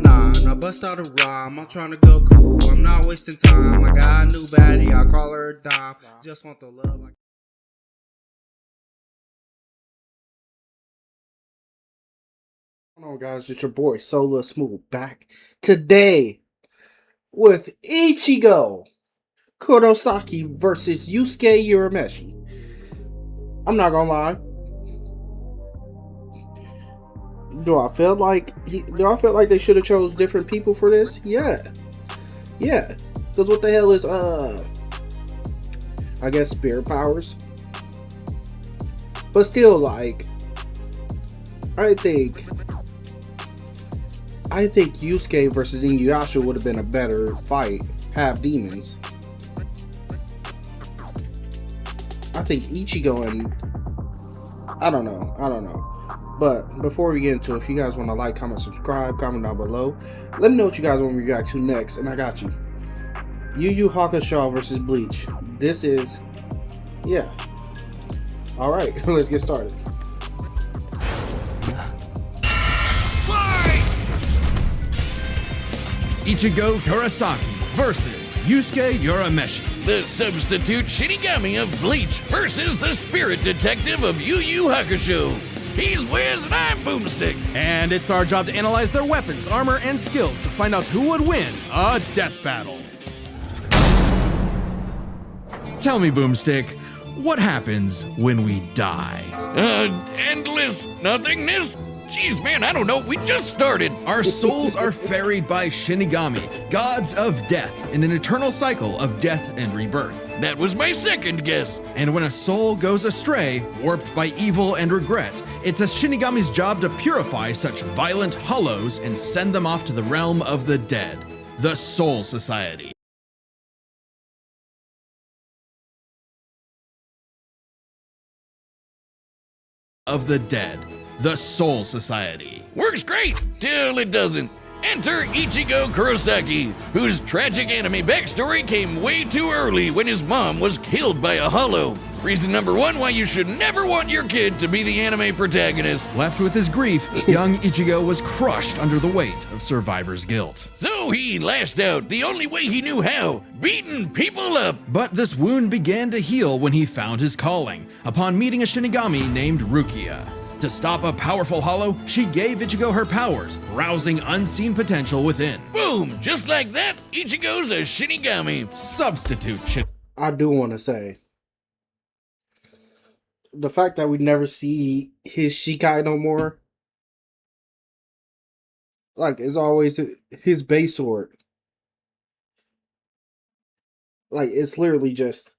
cloud nine, I bust out a rhyme, I'm trying to go cool, I'm not wasting time, I got a new baddie, I call her a dime, just want the love. What's going on, guys? It's your boy Solo Smooth back today with Ichigo Kurosaki versus Yusuke Urameshi. I'm not gonna lie. Do I feel like they should have chose different people for this? Yeah. Because what the hell is I guess spirit powers. But still, like, I think Yusuke versus Inuyasha would have been a better fight. Half demons. I think Ichigo and I don't know. But before we get into it, if you guys want to like, comment, subscribe, comment down below. Let me know what you guys want me to react to next, and I got you. Yu Yu Hakusho versus Bleach. This is, yeah. All right, let's get started. Ichigo Kurosaki versus Yusuke Urameshi. The substitute Shinigami of Bleach versus the spirit detective of Yu Yu Hakusho. He's Wiz and I'm Boomstick. And it's our job to analyze their weapons, armor, and skills to find out who would win a death battle. Tell me, Boomstick, what happens when we die? Endless nothingness? Jeez, man, I don't know. We just started. Our souls are ferried by Shinigami, gods of death, in an eternal cycle of death and rebirth. That was my second guess. And when a soul goes astray, warped by evil and regret, it's a Shinigami's job to purify such violent hollows and send them off to the realm of the dead, the Soul Society. Of the dead, the Soul Society. Works great, till it doesn't. Enter Ichigo Kurosaki, whose tragic anime backstory came way too early when his mom was killed by a hollow. Reason number one why you should never want your kid to be the anime protagonist. Left with his grief, young Ichigo was crushed under the weight of survivor's guilt. So he lashed out the only way he knew how, beating people up. But this wound began to heal when he found his calling, upon meeting a Shinigami named Rukia. To stop a powerful hollow, she gave Ichigo her powers, rousing unseen potential within. Boom! Just like that, Ichigo's a Shinigami. Substitute I do want to say, the fact that we never see his Shikai no more, like, it's always his base sword. Like, it's literally just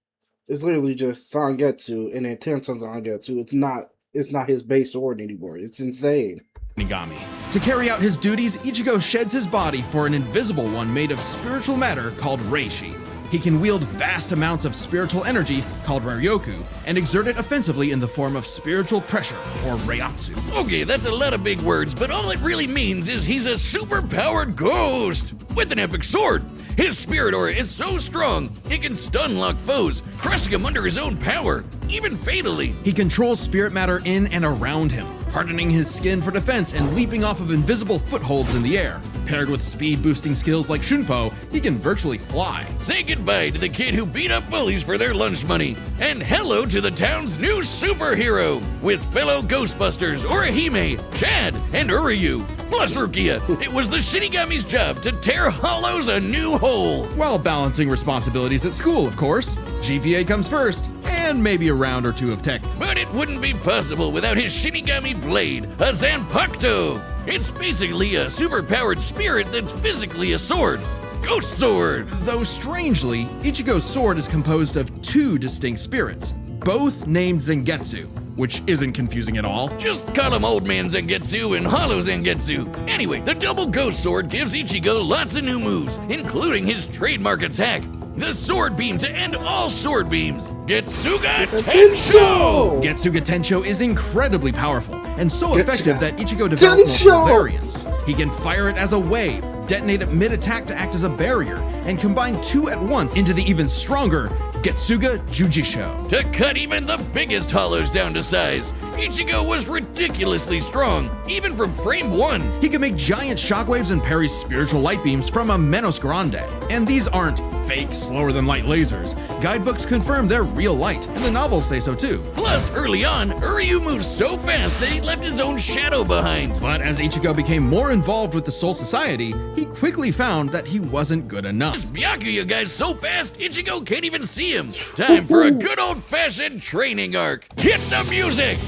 Sangetsu and intense Sangetsu. It's not his base sword anymore. It's insane. Shinigami. To carry out his duties, Ichigo sheds his body for an invisible one made of spiritual matter called Reishi. He can wield vast amounts of spiritual energy called Ryoku and exert it offensively in the form of spiritual pressure or Reiatsu. Okay, that's a lot of big words, but all it really means is he's a super-powered ghost with an epic sword. His spirit aura is so strong, it can stun-lock foes, crushing them under his own power, even fatally. He controls spirit matter in and around him, hardening his skin for defense and leaping off of invisible footholds in the air. Paired with speed-boosting skills like Shunpo, he can virtually fly. Say goodbye to the kid who beat up bullies for their lunch money, and hello to the town's new superhero, with fellow Ghostbusters Orihime, Chad, and Uryu. Plus Rukia, it was the Shinigami's job to tear hollows a new hole. While balancing responsibilities at school, of course. GPA comes first, and maybe a round or two of tech. But it wouldn't be possible without his Shinigami blade, a Zanpakuto. It's basically a super-powered spirit that's physically a sword. Ghost Sword! Though strangely, Ichigo's sword is composed of two distinct spirits, both named Zangetsu, which isn't confusing at all. Just call him Old Man Zangetsu and Hollow Zangetsu. Anyway, the double Ghost Sword gives Ichigo lots of new moves, including his trademark attack, the Sword Beam to end all sword beams, Getsuga Tensho! Getsuga Tensho is incredibly powerful, and so effective that Ichigo developed multiple variants. He can fire it as a wave, detonate it mid-attack to act as a barrier, and combine two at once into the even stronger Getsuga Jujisho. To cut even the biggest hollows down to size, Ichigo was ridiculously strong, even from frame 1. He could make giant shockwaves and parry spiritual light beams from a Menos Grande. And these aren't fake, slower-than-light lasers. Guidebooks confirm they're real light, and the novels say so too. Plus, early on, Uryu moved so fast that he left his own shadow behind. But as Ichigo became more involved with the Soul Society, he quickly found that he wasn't good enough. This Byakuya guy's so fast, Ichigo can't even see him. Time for a good old-fashioned training arc. Hit the music!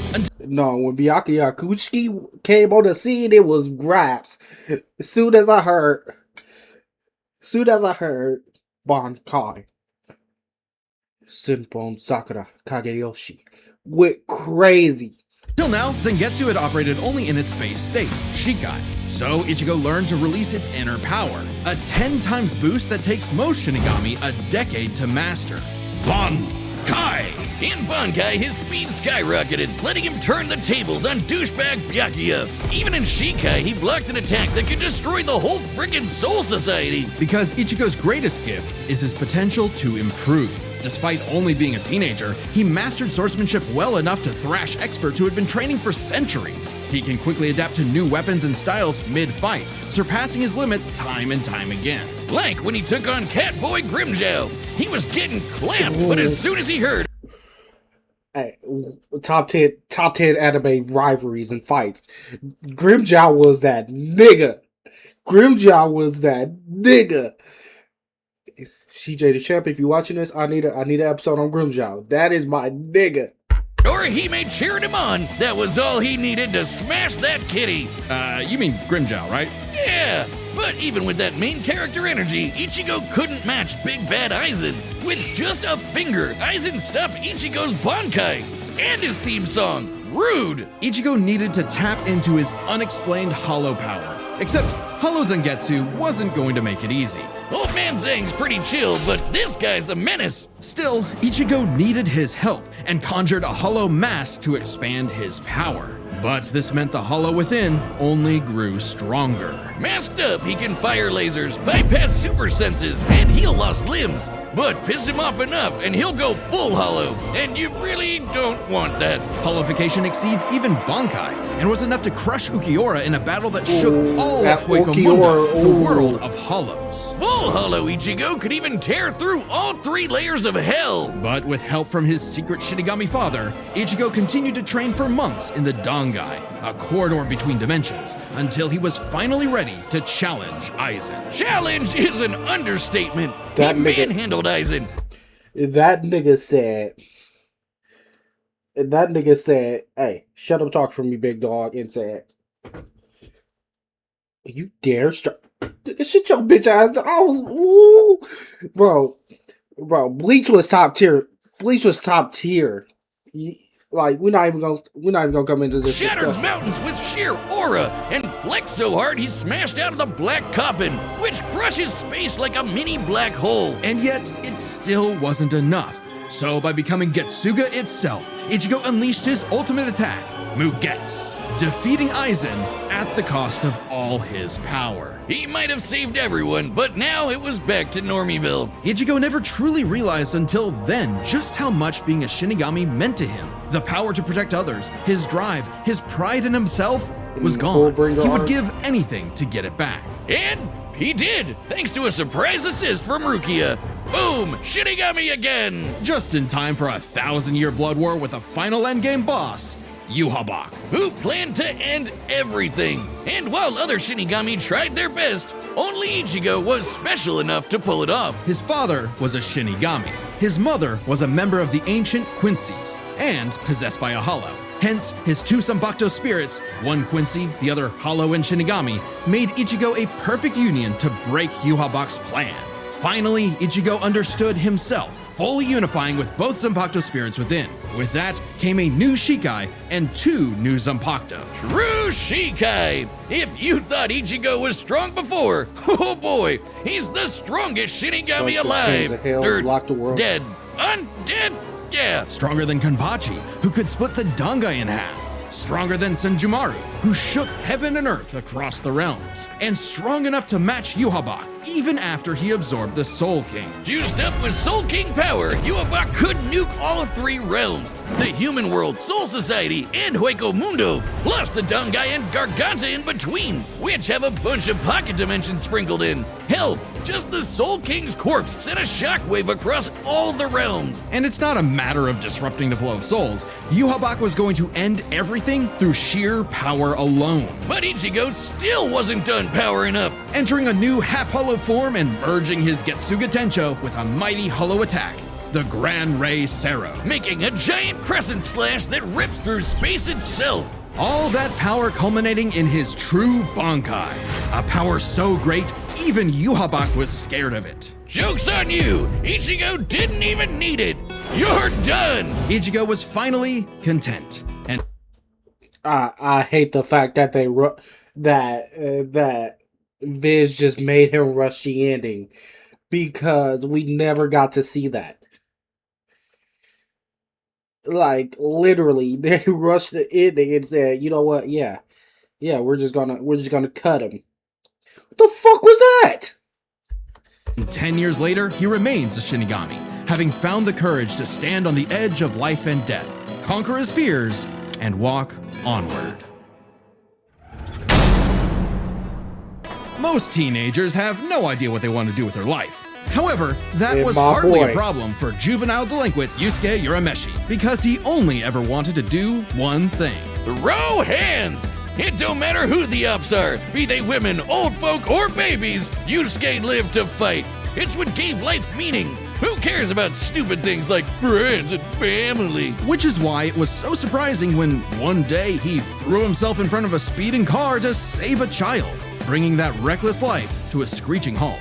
No, when Byakuya Kuchiki came on the scene, it was raps. As soon as I heard Bankai, Senpon Sakura Kageyoshi went crazy. Till now, Zangetsu had operated only in its base state, Shikai. So Ichigo learned to release its inner power, a 10 times boost that takes most Shinigami a decade to master. Bankai! In Bankai, his speed skyrocketed, letting him turn the tables on douchebag Byakuya. Even in Shikai, he blocked an attack that could destroy the whole frickin' Soul Society. Because Ichigo's greatest gift is his potential to improve. Despite only being a teenager, he mastered swordsmanship well enough to thrash experts who had been training for centuries. He can quickly adapt to new weapons and styles mid-fight, surpassing his limits time and time again. Like when he took on Catboy Grimmjow. He was getting clamped, but as soon as he heard... Hey, top 10 anime rivalries and fights. Grimmjow was that nigga. CJ the Champ, if you're watching this, I need an episode on Grimmjow. That is my nigga. Orihime cheered him on. That was all he needed to smash that kitty. You mean Grimmjow, right? Yeah, but even with that main character energy, Ichigo couldn't match Big Bad Aizen. With just a finger, Aizen stopped Ichigo's Bankai and his theme song, Rude. Ichigo needed to tap into his unexplained hollow power. Except Hollow Zangetsu wasn't going to make it easy. Old man Zang's pretty chill, but this guy's a menace. Still, Ichigo needed his help and conjured a hollow mask to expand his power. But this meant the hollow within only grew stronger. Masked up, he can fire lasers, bypass super senses, and heal lost limbs. But piss him off enough, and he'll go full hollow. And you really don't want that. Hollowification exceeds even Bankai, and was enough to crush Ukiura in a battle that shook all of Hueco the world of hollows. Full hollow Ichigo could even tear through all 3 layers of hell. But with help from his secret Shinigami father, Ichigo continued to train for months in the Dangai, a corridor between dimensions, until he was finally ready to challenge Aizen. Challenge is an understatement. That He nigga- manhandled Aizen. That nigga said, hey, shut up, talk for me, big dog, and said, you dare start, shut your bitch ass down. I was, ooh. Bro, Bleach was top tier. Like, we're not even gonna come into this Shattered discussion. mountains with sheer aura, and flexed so hard he smashed out of the black coffin, which crushes space like a mini black hole. And yet, it still wasn't enough. So by becoming Getsuga itself, Ichigo unleashed his ultimate attack, Mugetsu, defeating Aizen at the cost of all his power. He might have saved everyone, but now it was back to Normieville. Ichigo never truly realized until then just how much being a Shinigami meant to him. The power to protect others, his drive, his pride in himself was gone. He would give anything to get it back. And he did, thanks to a surprise assist from Rukia. Boom! Shinigami again! Just in time for a 1,000-year blood war with a final endgame boss, Yhwach. Who planned to end everything. And while other Shinigami tried their best, only Ichigo was special enough to pull it off. His father was a Shinigami. His mother was a member of the ancient Quincy's and possessed by a hollow. Hence, his 2 Zanpakuto spirits, one Quincy, the other hollow and Shinigami, made Ichigo a perfect union to break Yhwach's plan. Finally, Ichigo understood himself, fully unifying with both Zanpakuto spirits within. With that came a new Shikai and 2 new Zanpakuto. True Shikai! If you thought Ichigo was strong before, oh boy, he's the strongest Shinigami alive. Lock the world. Dead. Undead? Yeah. Stronger than Kanbachi, who could split the Dangai in half. stronger than Senjumaru, who shook heaven and earth across the realms, and strong enough to match Yhwach even after he absorbed the Soul King. Juiced up with Soul King power, Yhwach could nuke all 3 realms, the human world, Soul Society, and Hueco Mundo, plus the Dangai and Garganta in between, which have a bunch of pocket dimensions sprinkled in. Hell, just the Soul King's corpse sent a shockwave across all the realms. And it's not a matter of disrupting the flow of souls. Yhwach was going to end everything through sheer power alone. But Ichigo still wasn't done powering up. Entering a new half-hollow form and merging his Getsuga Tencho with a mighty hollow attack, the Gran Ray Sero. Making a giant crescent slash that rips through space itself. All that power culminating in his true Bankai. A power so great, even Yhwach was scared of it. Joke's on you! Ichigo didn't even need it! You're done! Ichigo was finally content. And I hate the fact that that Viz just made him rush the ending, because we never got to see that. Like, literally, they rushed the ending and said, "You know what? Yeah, we're just gonna cut him." What the fuck was that? 10 years later, he remains a Shinigami, having found the courage to stand on the edge of life and death, conquer his fears, and walk onward. Most teenagers have no idea what they want to do with their life. However, that And was my hardly boy. a problem for juvenile delinquent Yusuke Urameshi, because he only ever wanted to do one thing. Throw hands! It don't matter who the ops are, be they women, old folk, or babies, Yusuke lived to fight. It's what gave life meaning. Who cares about stupid things like friends and family? Which is why it was so surprising when one day he threw himself in front of a speeding car to save a child, bringing that reckless life to a screeching halt.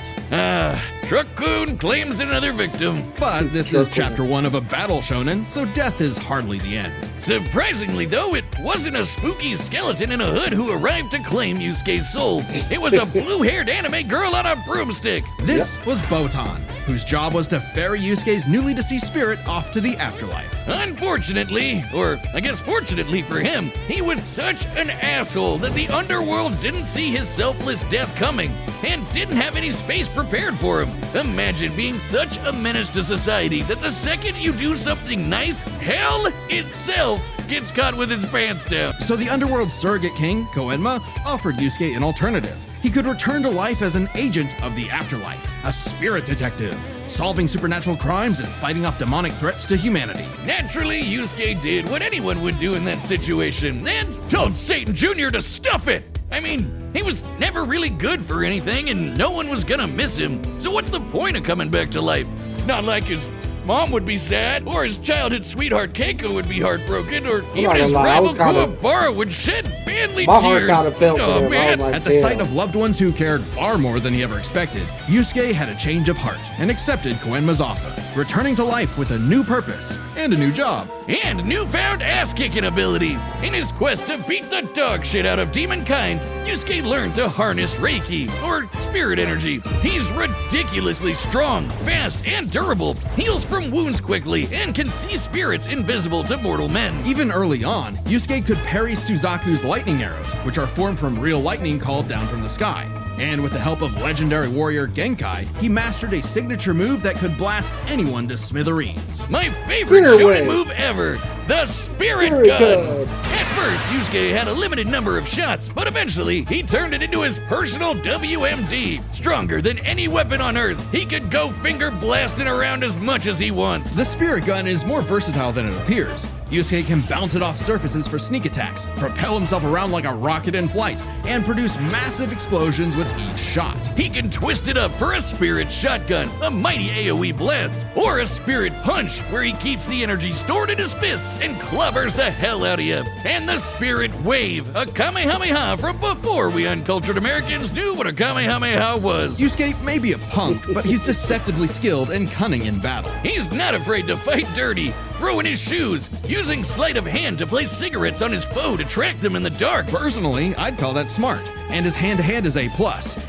Truck-kun claims another victim. But this is Truck-kun. chapter 1 of a battle shonen, so death is hardly the end. Surprisingly, though, it wasn't a spooky skeleton in a hood who arrived to claim Yusuke's soul. It was a blue-haired anime girl on a broomstick. This was Botan, whose job was to ferry Yusuke's newly deceased spirit off to the afterlife. Unfortunately, or I guess fortunately for him, he was such an asshole that the underworld didn't see his selfless death coming and didn't have any space prepared for him. Imagine being such a menace to society that the second you do something nice, hell itself gets caught with its pants down. So the underworld surrogate king, Koenma, offered Yusuke an alternative. He could return to life as an agent of the afterlife, a spirit detective, solving supernatural crimes and fighting off demonic threats to humanity. Naturally, Yusuke did what anyone would do in that situation and told Satan Jr. to stuff it. I mean, he was never really good for anything and no one was gonna miss him. So what's the point of coming back to life? It's not like his mom would be sad, or his childhood sweetheart Keiko would be heartbroken, or even not his gonna lie, I was rival kinda- Kuwabara would shed manly My tears. heart kinda fell for Oh, him. I man. was like, At the damn. sight of loved ones who cared far more than he ever expected, Yusuke had a change of heart and accepted Koenma's offer, returning to life with a new purpose and a new job. And newfound ass-kicking ability. In his quest to beat the dog shit out of demonkind, Yusuke learned to harness Reiki, or spirit energy. He's ridiculously strong, fast, and durable, heals from wounds quickly, and can see spirits invisible to mortal men. Even early on, Yusuke could parry Suzaku's lightning arrows, which are formed from real lightning called down from the sky. And with the help of legendary warrior Genkai, he mastered a signature move that could blast anyone to smithereens. My favorite Spirit shonen Wave. move ever, the Spirit Spirit Gun. Gun. At first, Yusuke had a limited number of shots, but eventually he turned it into his personal WMD. Stronger than any weapon on Earth, he could go finger blasting around as much as he wants. The spirit gun is more versatile than it appears. Yusuke can bounce it off surfaces for sneak attacks, propel himself around like a rocket in flight, and produce massive explosions with each shot. He can twist it up for a spirit shotgun, a mighty AoE blast, or a spirit punch, where he keeps the energy stored in his fists and clobbers the hell out of you. And the spirit wave, a Kamehameha from before we uncultured Americans knew what a Kamehameha was. Yusuke may be a punk, but he's deceptively skilled and cunning in battle. He's not afraid to fight dirty, throw in his shoes, using sleight of hand to place cigarettes on his foe to track them in the dark. Personally, I'd call that smart. And his hand-to-hand is A+.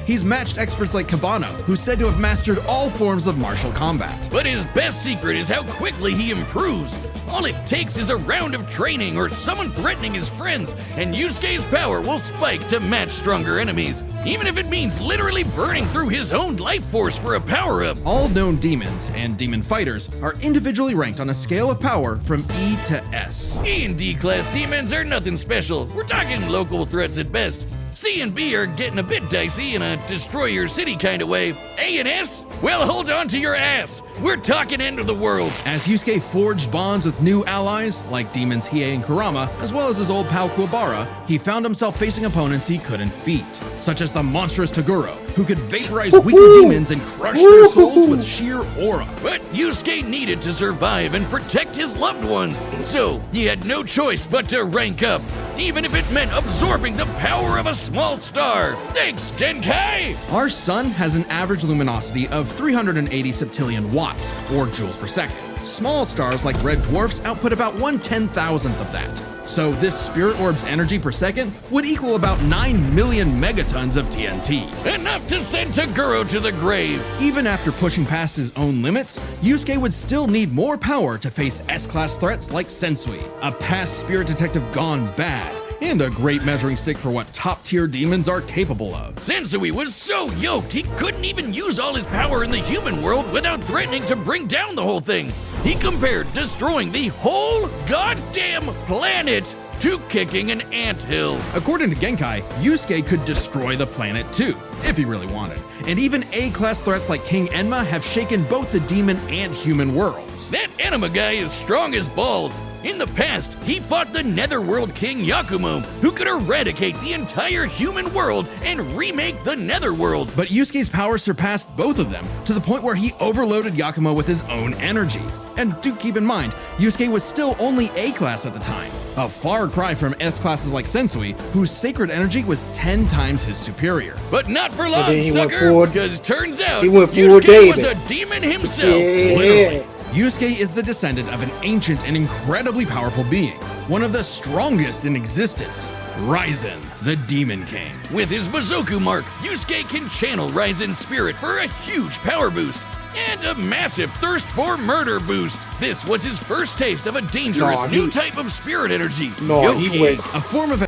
He's matched experts like Cabano, who's said to have mastered all forms of martial combat. But his best secret is how quickly he improves. All it takes is a round of training or someone threatening his friends, and Yusuke's power will spike to match stronger enemies, even if it means literally burning through his own life force for a power-up. All known demons and demon fighters are individually ranked on a scale of power from E to S. E and D class demons are nothing special. We're talking local threats at best. C and B are getting a bit dicey in a destroy your city kind of way. A and S? Well, hold on to your ass. We're talking end of the world. As Yusuke forged bonds with new allies, like demons Hiei and Kurama, as well as his old pal Kuwabara, he found himself facing opponents he couldn't beat, such as the monstrous Toguro, who could vaporize weaker demons and crush their souls with sheer aura. But Yusuke needed to survive and protect his loved ones, so he had no choice but to rank up, even if it meant absorbing the power of a small star. Thanks, Genkai! Our sun has an average luminosity of 380 septillion watts, or joules per second. Small stars like red dwarfs output about 1/10,000th of that. So this spirit orb's energy per second would equal about 9 million megatons of TNT. Enough to send Toguro to the grave. Even after pushing past his own limits, Yusuke would still need more power to face S-class threats like Sensui, a past spirit detective gone bad, and a great measuring stick for what top-tier demons are capable of. Sensui was so yoked he couldn't even use all his power in the human world without threatening to bring down the whole thing. He compared destroying the whole goddamn planet to kicking an anthill. According to Genkai, Yusuke could destroy the planet too, if he really wanted. And even A-class threats like King Enma have shaken both the demon and human worlds. That Enema guy is strong as balls. In the past, he fought the Netherworld King Yakumo, who could eradicate the entire human world and remake the Netherworld. But Yusuke's power surpassed both of them, to the point where he overloaded Yakumo with his own energy. And do keep in mind, Yusuke was still only A-class at the time, a far cry from S-classes like Sensui, whose sacred energy was 10 times his superior. But not for long, then he went sucker, forward- because turns out he went full Yusuke was David. a demon himself. Yeah. Yusuke is the descendant of an ancient and incredibly powerful being, one of the strongest in existence, Ryzen, the Demon King. With his Bazoku mark, Yusuke can channel Ryzen's spirit for a huge power boost and a massive thirst for murder boost. This was his first taste of a dangerous new type of spirit energy. No, he Yoke. went. A form of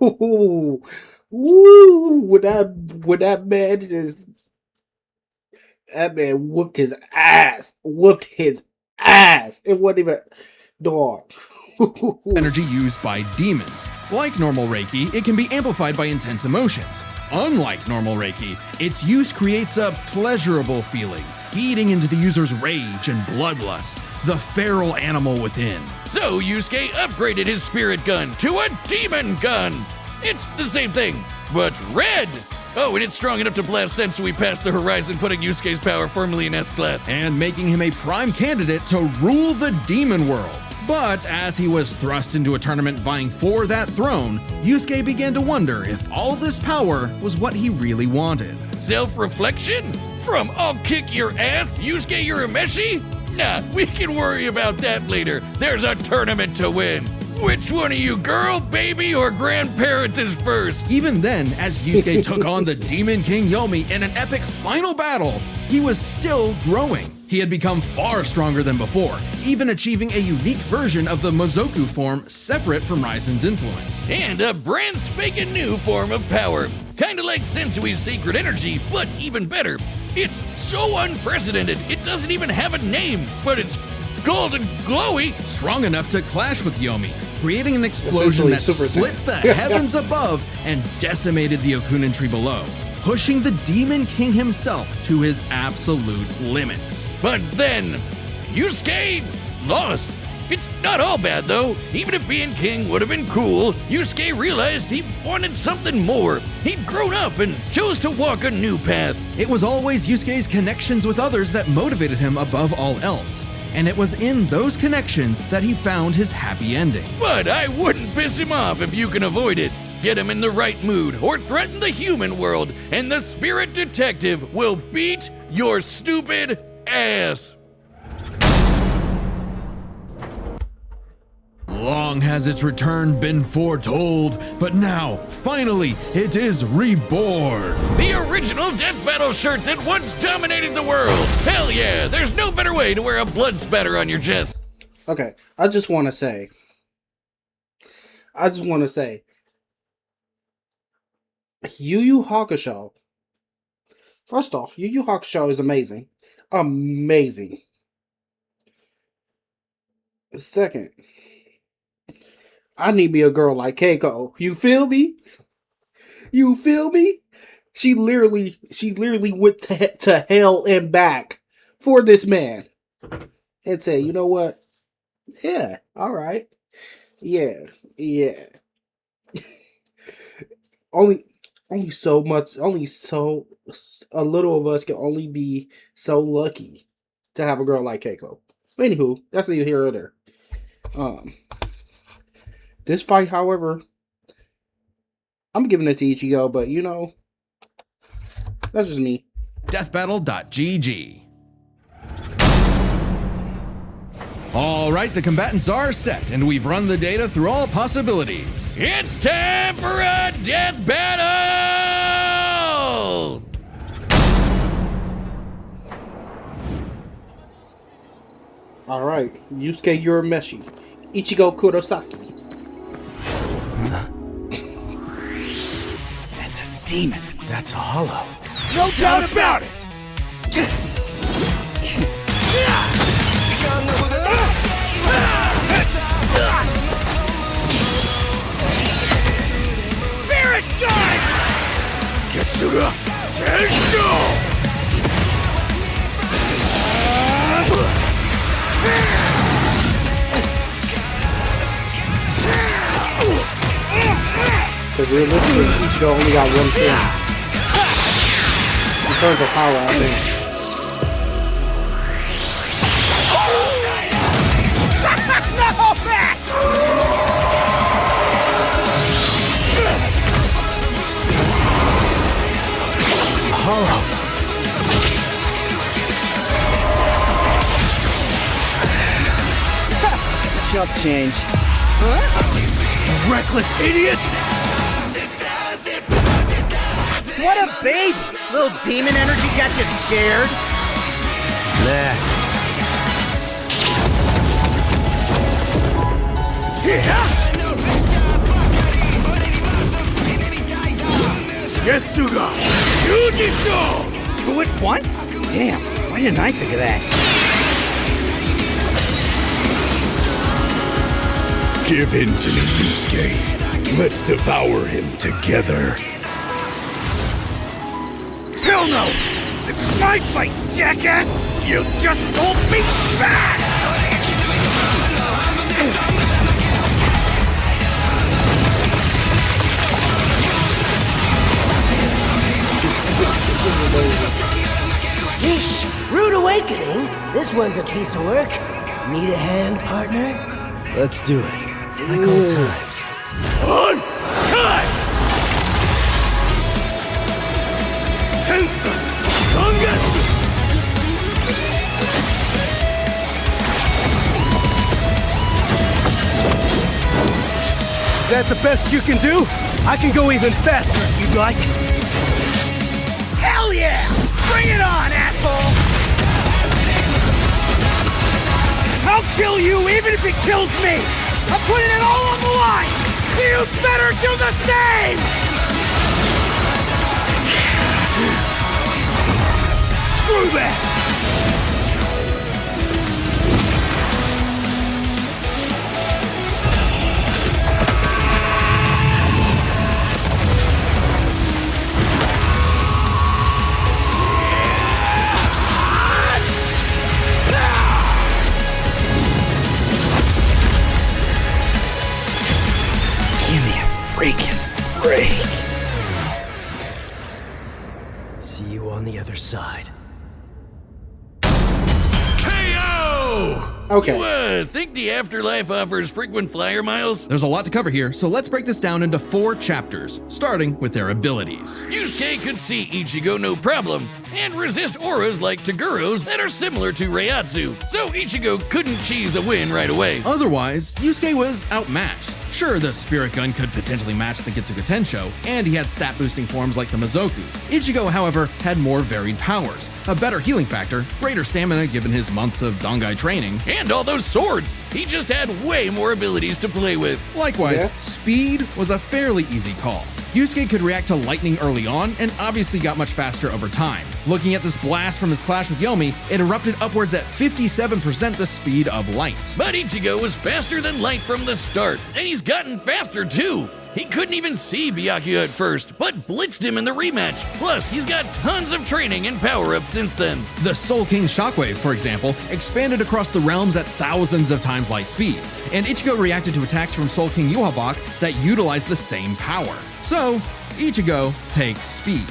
Ooh, ooh, when that man just. That man whooped his ass. Whooped his ass. It wasn't even. Dog. energy used by demons. Like normal Reiki, it can be amplified by intense emotions. Unlike normal Reiki, its use creates a pleasurable feeling, feeding into the user's rage and bloodlust, the feral animal within. So Yusuke upgraded his spirit gun to a demon gun. It's the same thing, but red. Oh, and it's strong enough to blast Sensui past the horizon, putting Yusuke's power firmly in S-class. And making him a prime candidate to rule the demon world. But as he was thrust into a tournament vying for that throne, Yusuke began to wonder if all this power was what he really wanted. Self-reflection? From I'll kick your ass, Yusuke Urameshi? Nah, we can worry about that later. There's a tournament to win. Which one of you, girl, baby, or grandparents is first? Even then, as Yusuke took on the Demon King Yomi in an epic final battle, he was still growing. He had become far stronger than before, even achieving a unique version of the Mozoku form separate from Ryzen's influence. And a brand spanking new form of power. Kinda like Sensui's sacred energy, but even better. It's so unprecedented, it doesn't even have a name, but it's golden glowy. Strong enough to clash with Yomi, creating an explosion that Super split Saiyan. the heavens above and decimated the Okunin tree below, pushing the Demon King himself to his absolute limits. But then, Yusuke lost. It's not all bad though. Even if being king would have been cool, Yusuke realized he wanted something more. He'd grown up and chose to walk a new path. It was always Yusuke's connections with others that motivated him above all else. And it was in those connections that he found his happy ending. But I wouldn't piss him off if you can avoid it. Get him in the right mood or threaten the human world, and the spirit detective will beat your stupid ass. Long has its return been foretold, but now, finally, it is reborn. The original Death Battle shirt that once dominated the world. Hell yeah, there's no better way to wear a blood spatter on your chest. Okay, I just want to say, Yu Yu Hakusho. First off, Yu Yu Hakusho is amazing. Amazing. Second, I need to be a girl like Keiko. You feel me? You feel me? She literally went to hell and back for this man. And say, you know what? Yeah, alright. Yeah. only so much, a little of us can only be so lucky to have a girl like Keiko. Anywho, that's neither here or there. This fight, however, I'm giving it to Ichigo, but you know, that's just me. Deathbattle.gg. All right, the combatants are set, and we've run the data through all possibilities. It's time for a death battle! All right, Yusuke Urameshi, Ichigo Kurosaki. That's a demon. That's hollow. No doubt about it! Spirit guide! Getsuga Tensho! Because realistically, Ichigo only got one thing. In terms of power, I think. No match! Hollow. Chump change. Reckless idiot! What a baby! Little demon energy got you scared? Nah. Getsuga Yujisho! Two at once? Damn, why didn't I think of that? Give in to me, Yusuke. Let's devour him together. Hell no! This is my fight, jackass! You just told me back! Yeesh, rude awakening. This one's a piece of work. Need a hand, partner? Let's do it. Like old times. On! Cut! Tensa! Kongetsu! Is that the best you can do? I can go even faster if you'd like. Hell yeah! Bring it on, asshole! I'll kill you even if it kills me! I'm putting it all on the line! You better do the same! Screw that! Give me a freaking break. See you on the other side. KO! Okay. You, think the afterlife offers frequent flyer miles? There's a lot to cover here, so let's break this down into 4 chapters, starting with their abilities. Yusuke could see Ichigo no problem, and resist auras like Togoro's that are similar to Reiatsu, so Ichigo couldn't cheese a win right away. Otherwise, Yusuke was outmatched. Sure, the Spirit Gun could potentially match the Getsuga Tensho, and he had stat-boosting forms like the Mizoku. Ichigo, however, had more varied powers, a better healing factor, greater stamina given his months of Dangai training, And all those swords! He just had way more abilities to play with. Likewise, Yeah. speed was a fairly easy call. Yusuke could react to lightning early on and obviously got much faster over time. Looking at this blast from his clash with Yomi, it erupted upwards at 57% the speed of light. But Ichigo was faster than light from the start, and he's gotten faster too! He couldn't even see Byakuya at first, but blitzed him in the rematch. Plus, he's got tons of training and power-ups since then. The Soul King Shockwave, for example, expanded across the realms at thousands of times light speed, and Ichigo reacted to attacks from Soul King Yuhabak that utilized the same power. So, Ichigo takes speed.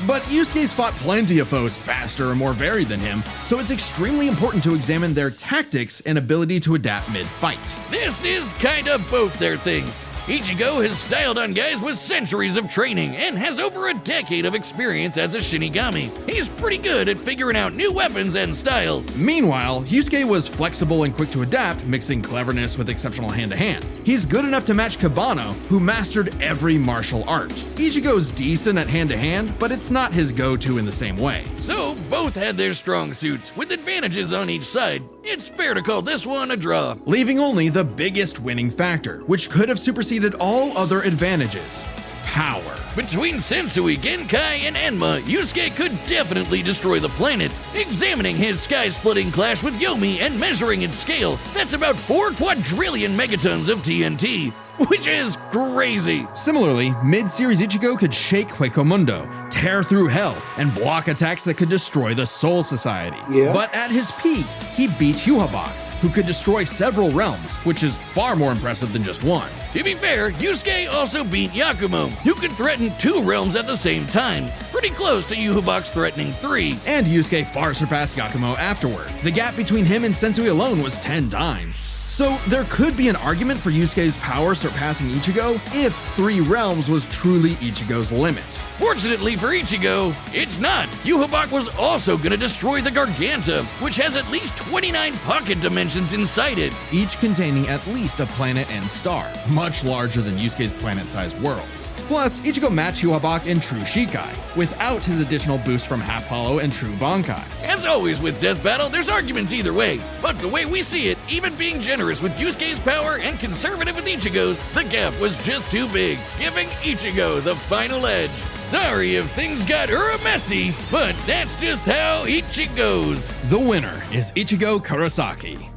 But Yusuke's fought plenty of foes faster and more varied than him, so it's extremely important to examine their tactics and ability to adapt mid-fight. This is kinda both their things. Ichigo has styled on guys with centuries of training and has over a decade of experience as a Shinigami. He's pretty good at figuring out new weapons and styles. Meanwhile, Yusuke was flexible and quick to adapt, mixing cleverness with exceptional hand-to-hand. He's good enough to match Kabano, who mastered every martial art. Ichigo's decent at hand-to-hand, but it's not his go-to in the same way. So, both had their strong suits, with advantages on each side. It's fair to call this one a draw. Leaving only the biggest winning factor, which could have superseded all other advantages: power. Between Sensui, Genkai, and Enma, Yusuke could definitely destroy the planet. Examining his sky-splitting clash with Yomi and measuring its scale, that's about 4 quadrillion megatons of TNT, which is crazy. Similarly, mid-series Ichigo could shake Huecomundo, tear through hell, and block attacks that could destroy the Soul Society. Yeah. But at his peak, he beat Yuhabak, who could destroy several realms, which is far more impressive than just one. To be fair, Yusuke also beat Yakumo, who could threaten 2 realms at the same time, pretty close to Yuhabak's threatening 3. And Yusuke far surpassed Yakumo afterward. The gap between him and Sensui alone was 10 times. So there could be an argument for Yusuke's power surpassing Ichigo if 3 realms was truly Ichigo's limit. Fortunately for Ichigo, it's not. Yuhabak was also gonna destroy the Garganta, which has at least 29 pocket dimensions inside it. Each containing at least a planet and star, much larger than Yusuke's planet-sized worlds. Plus, Ichigo matched Yuhabak in True Shikai, without his additional boost from Half Hollow and True Bankai. As always with Death Battle, there's arguments either way, but the way we see it, even being generous with Yusuke's power and conservative with Ichigo's, the gap was just too big, giving Ichigo the final edge. Sorry if things got messy, but that's just how Ichigo goes. The winner is Ichigo Kurosaki.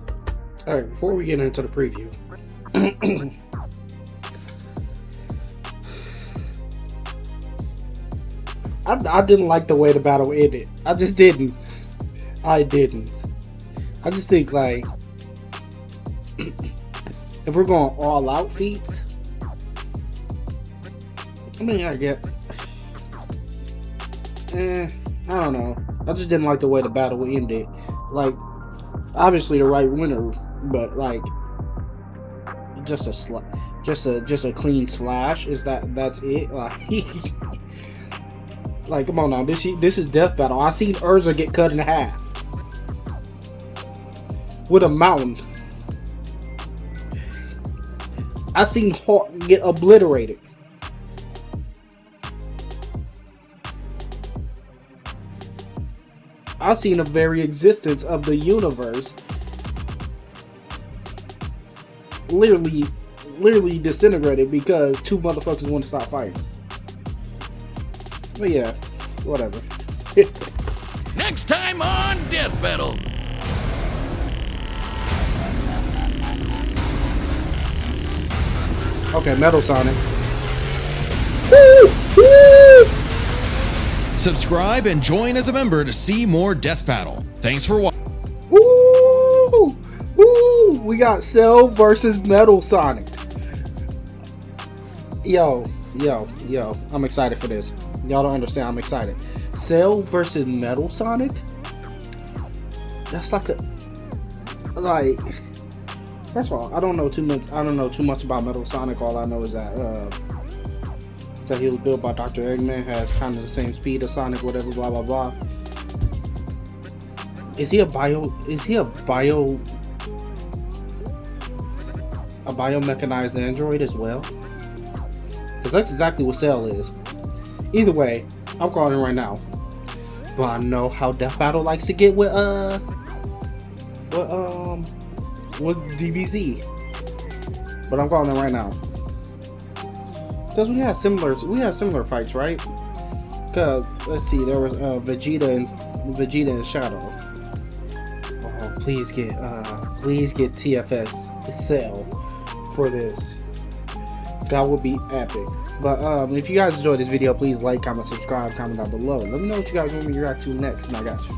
Alright, before we get into the preview. I didn't like the way the battle ended. I just didn't. I just think, like, if we're going all out feats, I mean, I get, I don't know. I just didn't like the way the battle ended. Like, obviously the right winner, but like, just a clean slash. That's it? Like, come on now. This is Death Battle. I seen Urza get cut in half with a mountain. I seen Hawk get obliterated. I seen the very existence of the universe literally disintegrated because 2 motherfuckers want to stop fighting. But yeah, whatever. Next time on Death Battle. Okay, Metal Sonic. Woo! Woo! Subscribe and join as a member to see more Death Battle. Thanks for watching. Woo! Woo! We got Cell versus Metal Sonic. Yo. I'm excited for this. Y'all don't understand. I'm excited. Cell versus Metal Sonic? That's like a... like, first of all, I don't know too much about Metal Sonic. All I know is that he was built by Dr. Eggman, has kind of the same speed as Sonic, whatever, blah blah blah. Is he a biomechanized android as well? Because that's exactly what Cell is. Either way, I'm calling it right now. But I know how Death Battle likes to get with DBZ. But I'm calling it right now. Because we had similar fights, right? Because let's see, there was Vegeta and Shadow. Oh, please get TFS Cell for this. That would be epic. But if you guys enjoyed this video, please like, comment, subscribe, comment down below. Let me know what you guys want me to react to next, and I got you.